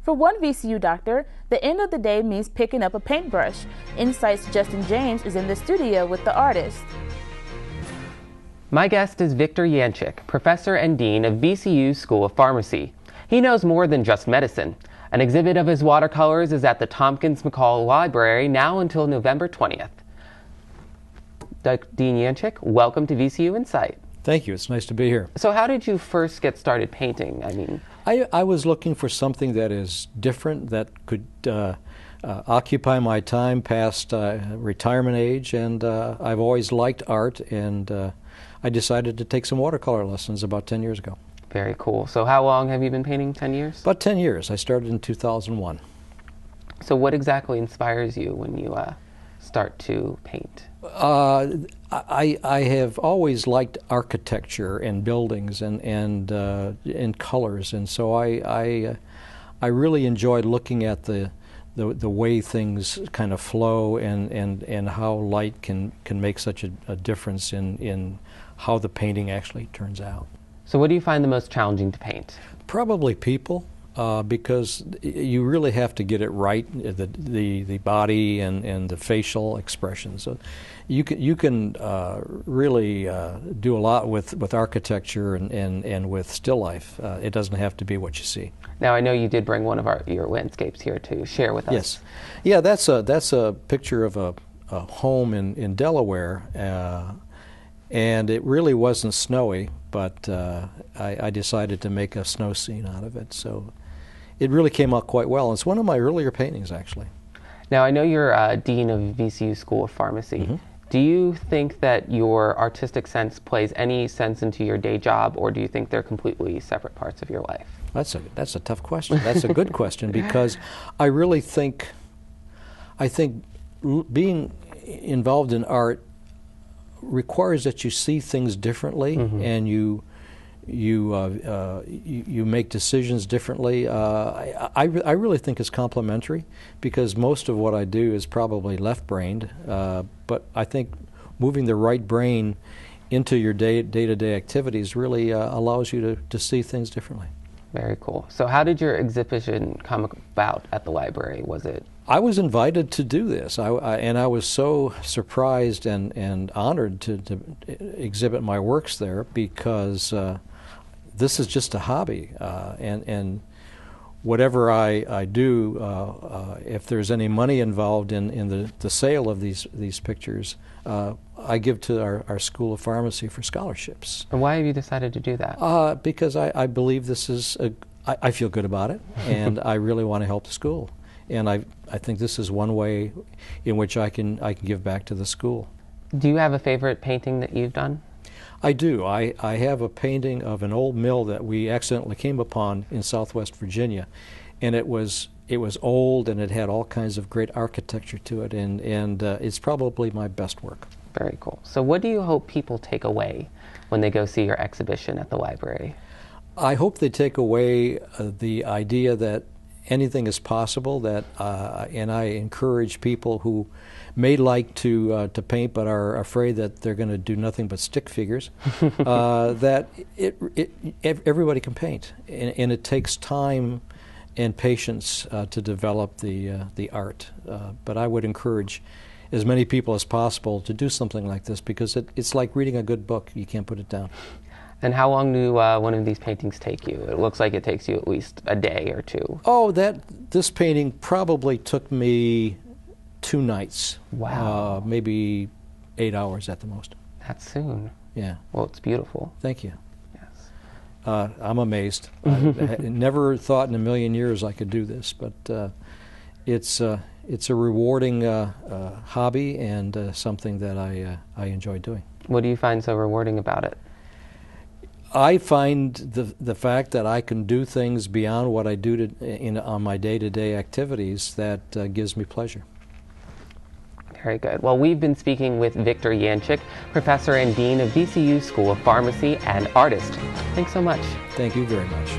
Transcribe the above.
For one VCU doctor, the end of the day means picking up a paintbrush. Insight's Justin James is in the studio with the artist. My guest is Victor Yanchick, professor and dean of VCU School of Pharmacy. He knows more than just medicine. An exhibit of his watercolors is at the Tompkins McCall Library now until November 20th. Dean Yanchick, welcome to VCU Insight. Thank you. It's nice to be here. So how did you first get started painting? I was looking for something that is different, that could occupy my time past retirement age, and I've always liked art, and I decided to take some watercolor lessons about 10 years ago. Very cool. So how long have you been painting? 10 years? About 10 years. I started in 2001. So what exactly inspires you when you start to paint? I have always liked architecture and buildings and colors, and so I really enjoyed looking at the way things kind of flow and how light can make such a difference in how the painting actually turns out. So what do you find the most challenging to paint? Probably people. Because you really have to get it right, the body and the facial expressions. So you can really do a lot with architecture and with still life. It doesn't have to be what you see. Now I know you did bring one of your landscapes here to share with us. Yes, yeah, that's a picture of a home in Delaware, and it really wasn't snowy, but I decided to make a snow scene out of it. So it really came out quite well. It's one of my earlier paintings, actually. Now, I know you're dean of VCU School of Pharmacy. Mm-hmm. Do you think that your artistic sense plays any sense into your day job, or do you think they're completely separate parts of your life? That's a tough question. That's a good question, because I really think being involved in art requires that you see things differently, mm-hmm. and you make decisions differently. I really think it's complementary, because most of what I do is probably left-brained, but I think moving the right brain into your day-to-day activities really allows you to see things differently. Very cool. So how did your exhibition come about at the library? Was it? I was invited to do this, and I was so surprised and honored to exhibit my works there, because this is just a hobby, and whatever I do, if there's any money involved in the sale of these pictures, I give to our School of Pharmacy for scholarships. And why have you decided to do that? Because I believe this is I feel good about it, and I really want to help the school, and I think this is one way in which I can give back to the school. Do you have a favorite painting that you've done? I do. I have a painting of an old mill that we accidentally came upon in Southwest Virginia, and it was old, and it had all kinds of great architecture to it, and it's probably my best work. Very cool. So what do you hope people take away when they go see your exhibition at the library? I hope they take away the idea that anything is possible, and I encourage people who may like to paint but are afraid that they're going to do nothing but stick figures, that everybody can paint, and it takes time and patience to develop the art. But I would encourage as many people as possible to do something like this, because it's like reading a good book. You can't put it down. And how long do one of these paintings take you? It looks like it takes you at least a day or two. Oh, this painting probably took me 2 nights. Wow. Maybe 8 hours at the most. That's soon. Yeah. Well, it's beautiful. Thank you. Yes. I'm amazed. I never thought in a million years I could do this, but it's a rewarding hobby, and something that I enjoy doing. What do you find so rewarding about it? I find the fact that I can do things beyond what I do on my day-to-day activities that gives me pleasure. Very good. Well, we've been speaking with Victor Yanchick, professor and dean of VCU School of Pharmacy and artist. Thanks so much. Thank you very much.